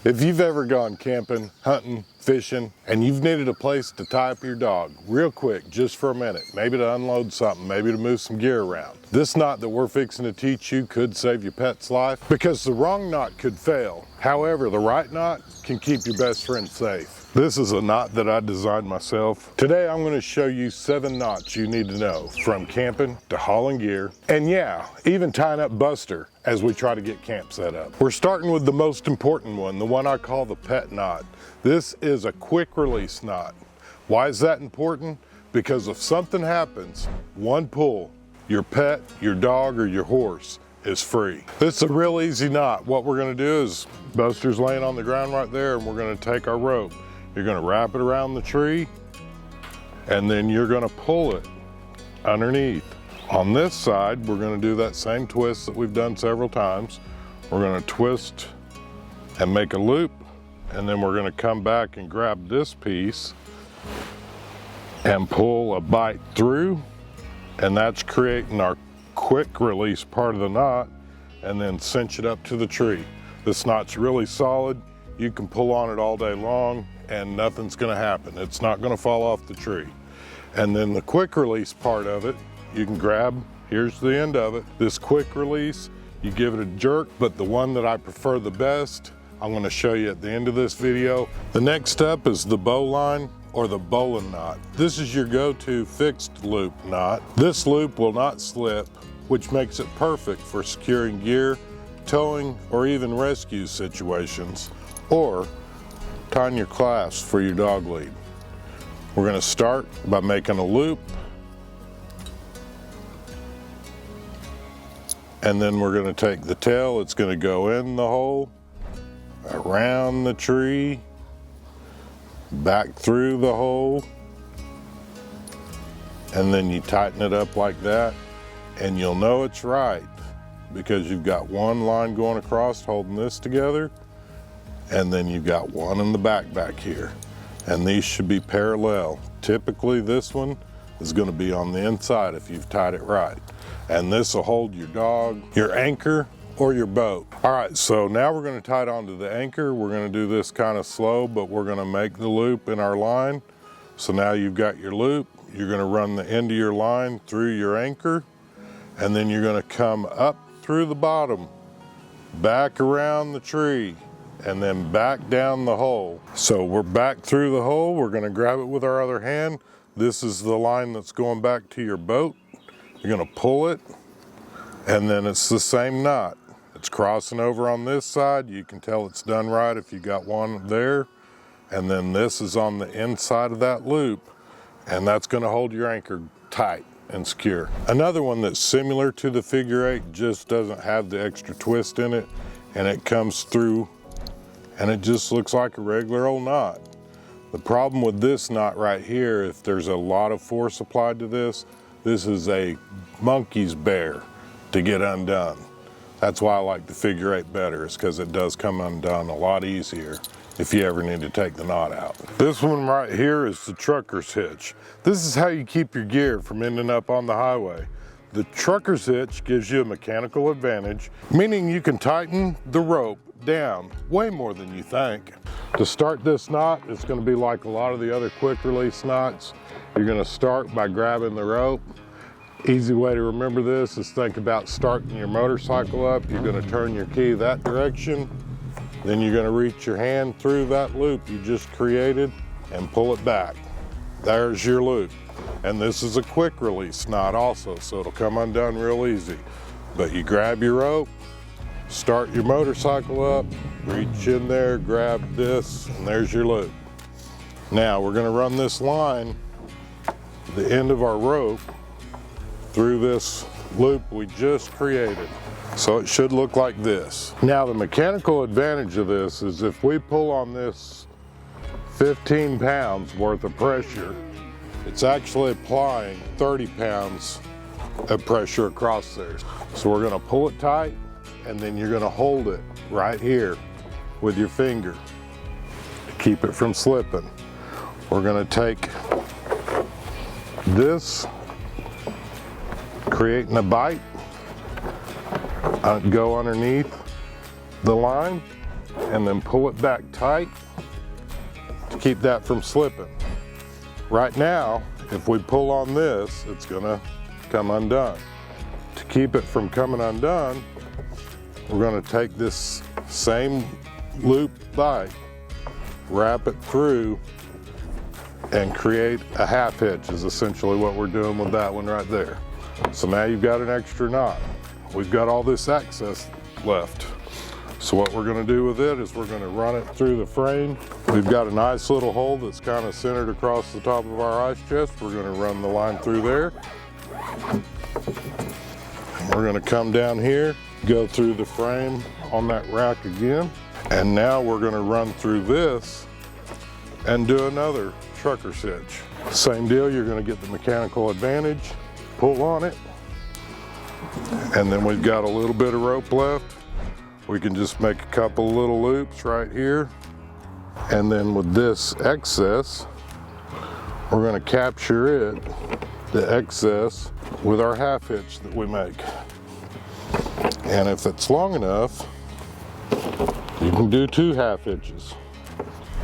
If you've ever gone camping, hunting, fishing, and you've needed a place to tie up your dog real quick, just for a minute, maybe to unload something, maybe to move some gear around, this knot that we're fixing to teach you could save your pet's life, because the wrong knot could fail. However, the right knot can keep your best friend safe. This is a knot that I designed myself. Today I'm going to show you 7 knots you need to know, from camping to hauling gear, and yeah, even tying up Buster as we try to get camp set up. We're starting with the most important one, the one I call the pet knot. This is a quick release knot. Why is that important? Because if something happens, one pull, your pet, your dog, or your horse is free. This is a real easy knot. What we're going to do is, Buster's laying on the ground right there, and we're going to take our rope. You're going to wrap it around the tree, and then you're going to pull it underneath. On this side, we're going to do that same twist that we've done several times. We're going to twist and make a loop, and then we're going to come back and grab this piece and pull a bite through, and that's creating our quick release part of the knot, and then cinch it up to the tree. This knot's really solid. You can pull on it all day long and nothing's going to happen. It's not going to fall off the tree. And then the quick release part of it, you can grab, here's the end of it. This quick release, you give it a jerk, but the one that I prefer the best, I'm going to show you at the end of this video. The next step is the Bowline or the Bowline knot. This is your go-to fixed loop knot. This loop will not slip, which makes it perfect for securing gear, towing, or even rescue situations, or tying your clasps for your dog lead. We're going to start by making a loop, and then we're going to take the tail. It's going to go in the hole, around the tree, back through the hole, and then you tighten it up like that, and you'll know it's right because you've got one line going across holding this together, and then you've got one in the back here, and these should be parallel. Typically this one is going to be on the inside if you've tied it right, and this will hold your dog, your anchor, or your boat. All right, so now we're going to tie it onto the anchor. We're going to do this kind of slow, but we're going to make the loop in our line. So now you've got your loop, you're going to run the end of your line through your anchor, and then you're going to come up through the bottom, back around the tree, and then back down the hole. So we're back through the hole. We're going to grab it with our other hand. This is the line that's going back to your boat. You're going to pull it, and then it's the same knot. It's crossing over on this side. You can tell it's done right if you got one there. And then this is on the inside of that loop, and that's going to hold your anchor tight and secure. Another one that's similar to the figure 8, just doesn't have the extra twist in it, and it comes through and it just looks like a regular old knot. The problem with this knot right here, if there's a lot of force applied to this, this is a monkey's bear to get undone. That's why I like the figure 8 better, is because it does come undone a lot easier if you ever need to take the knot out. This one right here is the trucker's hitch. This is how you keep your gear from ending up on the highway. The trucker's hitch gives you a mechanical advantage, meaning you can tighten the rope down way more than you think. To start this knot, it's going to be like a lot of the other quick release knots. You're going to start by grabbing the rope. Easy way to remember this is think about starting your motorcycle up. You're going to turn your key that direction, then you're going to reach your hand through that loop you just created and pull it back. There's your loop. And this is a quick release knot also, so it'll come undone real easy. But you grab your rope, start your motorcycle up, reach in there, grab this, and there's your loop. Now we're going to run this line, the end of our rope, through this loop we just created. So it should look like this. Now the mechanical advantage of this is if we pull on this 15 pounds worth of pressure, it's actually applying 30 pounds of pressure across there. So we're going to pull it tight, and then you're going to hold it right here with your finger to keep it from slipping. We're going to take this, creating a bite, go underneath the line, and then pull it back tight to keep that from slipping. Right now, if we pull on this, it's gonna come undone. To keep it from coming undone, we're gonna take this same loop bight, wrap it through, and create a half hitch is essentially what we're doing with that one right there. So now you've got an extra knot. We've got all this excess left. So what we're gonna do with it is we're gonna run it through the frame. We've got a nice little hole that's kind of centered across the top of our ice chest. We're gonna run the line through there. And we're gonna come down here, go through the frame on that rack again. And now we're gonna run through this and do another trucker's hitch. Same deal, you're gonna get the mechanical advantage, pull on it, and then we've got a little bit of rope left. We can just make a couple little loops right here. And then with this excess, we're gonna capture it, the excess, with our half hitch that we make. And if it's long enough, you can do 2 half hitches.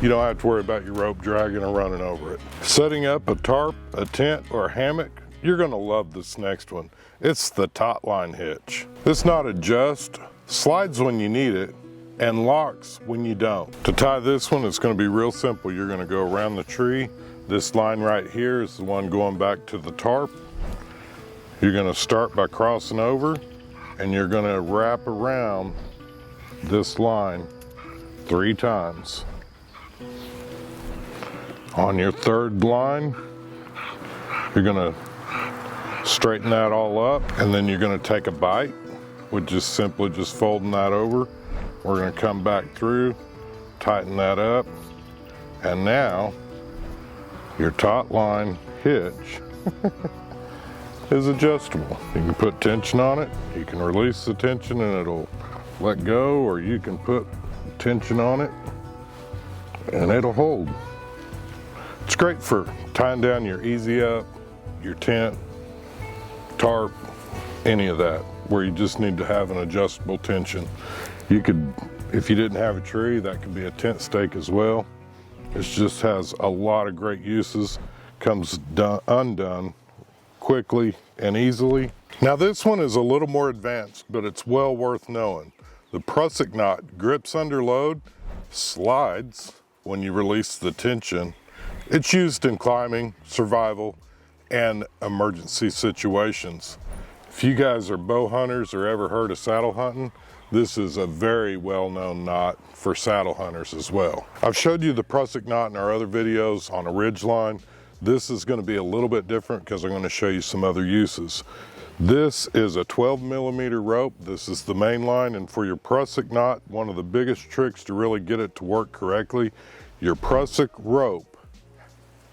You don't have to worry about your rope dragging or running over it. Setting up a tarp, a tent, or a hammock, you're gonna love this next one. It's the Taut-line hitch. This knot adjusts, slides when you need it, and locks when you don't. To tie this one, it's gonna be real simple. You're gonna go around the tree. This line right here is the one going back to the tarp. You're gonna start by crossing over, and you're gonna wrap around this line 3 times. On your third line, you're gonna straighten that all up, and then you're gonna take a bite, which is simply just folding that over. We're gonna come back through, tighten that up, and now your Taut-line hitch is adjustable. You can put tension on it, you can release the tension and it'll let go, or you can put tension on it and it'll hold. It's great for tying down your easy up, your tent, tarp, any of that, where you just need to have an adjustable tension. You could, if you didn't have a tree, that could be a tent stake as well. It just has a lot of great uses, comes undone quickly and easily. Now this one is a little more advanced, but it's well worth knowing. The prusik knot grips under load, slides when you release the tension. It's used in climbing, survival, and emergency situations. If you guys are bow hunters or ever heard of saddle hunting, this is a very well-known knot for saddle hunters as well. I've showed you the prusik knot in our other videos on a ridge line. This is going to be a little bit different because I'm going to show you some other uses. This is a 12mm rope. This is the main line, and for your prusik knot, one of the biggest tricks to really get it to work correctly, your prusik rope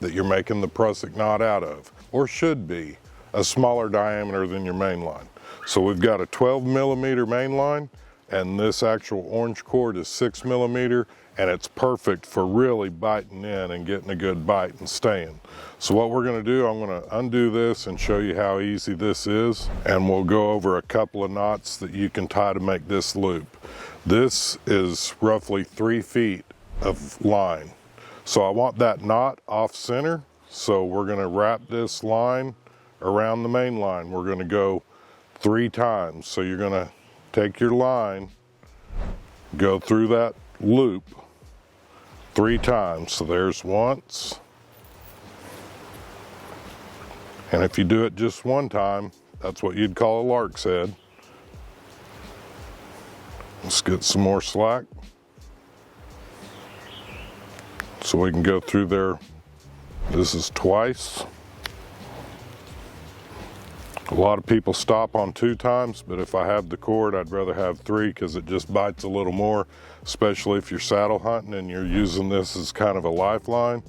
that you're making the prusik knot out of, or should be, a smaller diameter than your main line. So we've got a 12mm main line, and this actual orange cord is 6mm, and it's perfect for really biting in and getting a good bite and staying. So what we're gonna do, I'm gonna undo this and show you how easy this is, and we'll go over a couple of knots that you can tie to make this loop. This is roughly 3 feet of line. So I want that knot off center, so we're gonna wrap this line around the main line. We're gonna go 3 times. So you're gonna take your line, go through that loop 3 times. So there's once. And if you do it just 1 time, that's what you'd call a lark's head. Let's get some more slack, so we can go through there. This is twice. A lot of people stop on 2 times, but if I have the cord, I'd rather have 3 because it just bites a little more, especially if you're saddle hunting and you're using this as kind of a lifeline.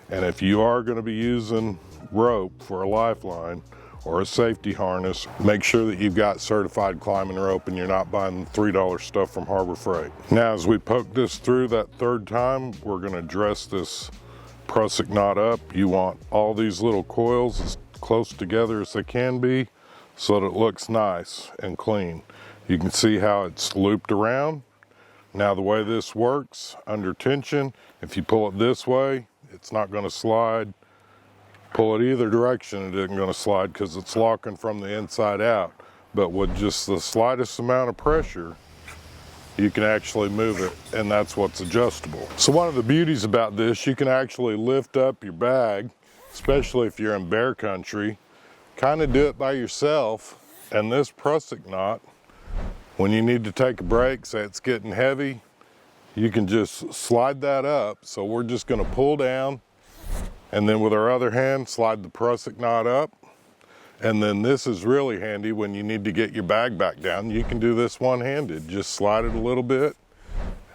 And if you are going to be using rope for a lifeline or a safety harness, make sure that you've got certified climbing rope and you're not buying $3 stuff from Harbor Freight. Now, as we poke this through that 3rd time, we're going to dress this prusik knot up. You want all these little coils as close together as they can be so that it looks nice and clean. You can see how it's looped around. Now the way this works, under tension, if you pull it this way, it's not going to slide. Pull it either direction, it isn't going to slide because it's locking from the inside out. But with just the slightest amount of pressure, you can actually move it, and that's what's adjustable. So one of the beauties about this, you can actually lift up your bag, especially if you're in bear country, kind of do it by yourself. And this prusik knot, when you need to take a break, say it's getting heavy, you can just slide that up. So we're just going to pull down, and then with our other hand, slide the prusik knot up. And then this is really handy when you need to get your bag back down. You can do this one-handed. Just slide it a little bit.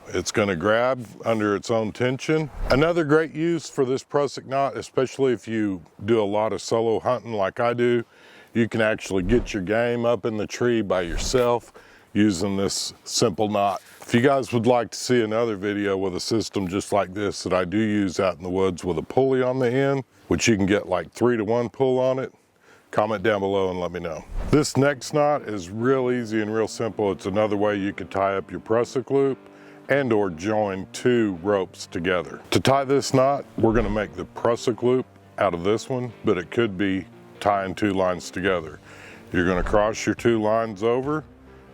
It's going to grab under its own tension. Another great use for this prusik knot, especially if you do a lot of solo hunting like I do, you can actually get your game up in the tree by yourself using this simple knot. If you guys would like to see another video with a system just like this that I do use out in the woods with a pulley on the end, which you can get like 3-to-1 pull on it, comment down below and let me know. This next knot is real easy and real simple. It's another way you could tie up your prusik loop and or join 2 ropes together. To tie this knot, we're going to make the prusik loop out of this one, but it could be tying 2 lines together. You're going to cross your 2 lines over,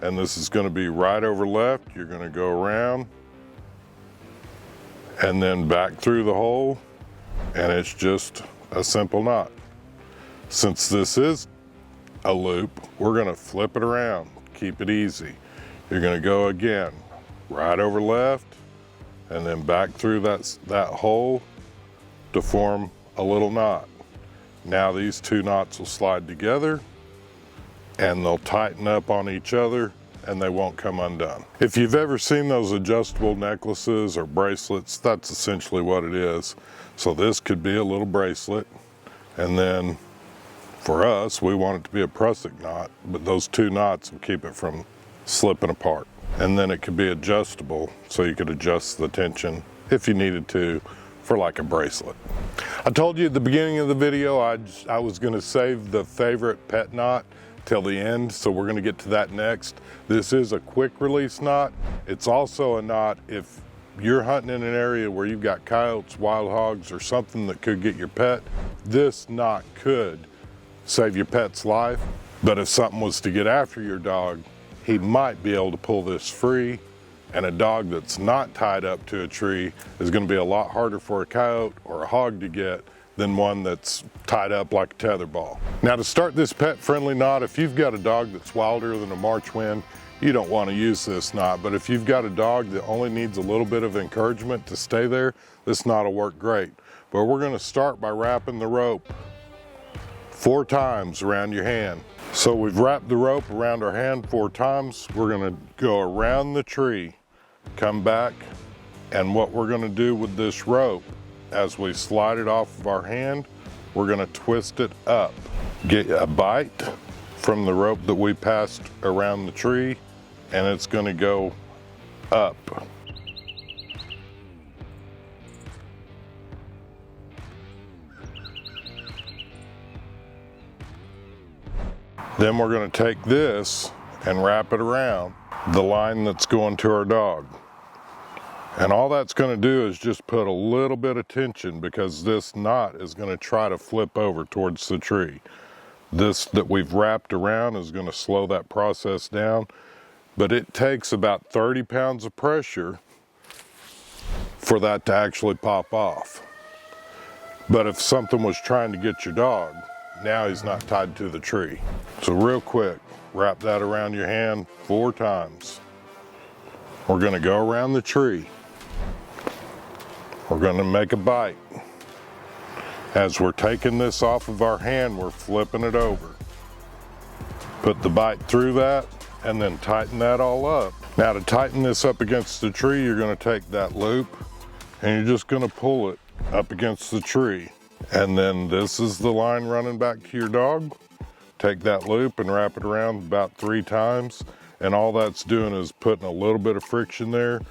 and this is going to be right over left. You're going to go around and then back through the hole, and it's just a simple knot. Since this is a loop, we're going to flip it around, keep it easy. You're going to go again, right over left, and then back through that hole to form a little knot. Now these 2 knots will slide together, and they'll tighten up on each other, and they won't come undone. If you've ever seen those adjustable necklaces or bracelets, that's essentially what it is. So this could be a little bracelet, and then for us, we want it to be a prusik knot, but those 2 knots will keep it from slipping apart. And then it could be adjustable, so you could adjust the tension if you needed to for like a bracelet. I told you at the beginning of the video I was going to save the favorite pet knot till the end, so we're going to get to that next. This is a quick release knot. It's also a knot if you're hunting in an area where you've got coyotes, wild hogs, or something that could get your pet. This knot could save your pet's life, but if something was to get after your dog, he might be able to pull this free, and a dog that's not tied up to a tree is going to be a lot harder for a coyote or a hog to get than one that's tied up like a tetherball. Now to start this pet-friendly knot, if you've got a dog that's wilder than a March wind, you don't want to use this knot, but if you've got a dog that only needs a little bit of encouragement to stay there, this knot will work great. But we're going to start by wrapping the rope 4 times around your hand. So we've wrapped the rope around our hand 4 times. We're going to go around the tree, come back, and what we're going to do with this rope, as we slide it off of our hand, we're going to twist it up. Get a bite from the rope that we passed around the tree, and it's going to go up. Then we're going to take this and wrap it around the line that's going to our dog. And all that's going to do is just put a little bit of tension, because this knot is going to try to flip over towards the tree. This that we've wrapped around is going to slow that process down, but it takes about 30 pounds of pressure for that to actually pop off. But if something was trying to get your dog, now he's not tied to the tree. So real quick, wrap that around your hand 4 times. We're going to go around the tree. We're going to make a bite. As we're taking this off of our hand, we're flipping it over. Put the bite through that and then tighten that all up. Now to tighten this up against the tree, you're going to take that loop and you're just going to pull it up against the tree. And then this is the line running back to your dog. Take that loop and wrap it around about 3 times. And all that's doing is putting a little bit of friction there.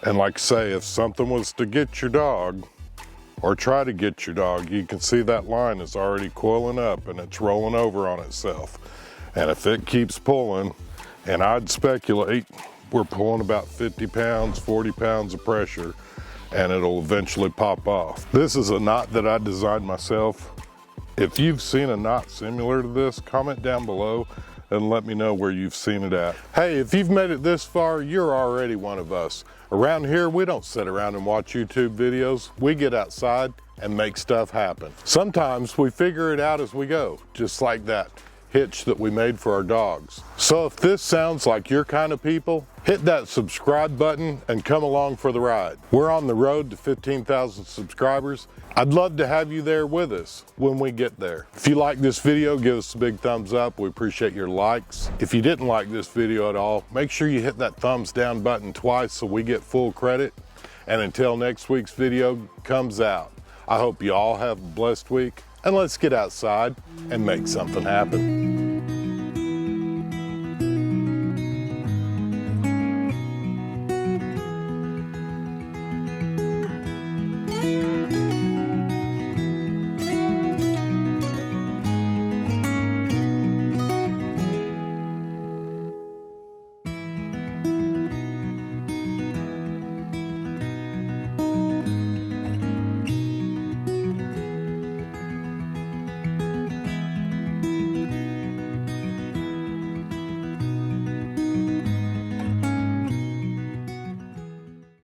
And like I say, if something was to get your dog or try to get your dog, you can see that line is already coiling up and it's rolling over on itself. And if it keeps pulling, and I'd speculate we're pulling about 50 pounds, 40 pounds of pressure, and it'll eventually pop off. This is a knot that I designed myself. If you've seen a knot similar to this, comment down below and let me know where you've seen it at. Hey, if you've made it this far, you're already one of us. Around here, we don't sit around and watch YouTube videos. We get outside and make stuff happen. Sometimes we figure it out as we go, just like that hitch that we made for our dogs. So if this sounds like your kind of people, hit that subscribe button and come along for the ride. We're on the road to 15,000 subscribers. I'd love to have you there with us when we get there. If you like this video, give us a big thumbs up. We appreciate your likes. If you didn't like this video at all, make sure you hit that thumbs down button twice so we get full credit. And until next week's video comes out, I hope you all have a blessed week, and let's get outside and make something happen.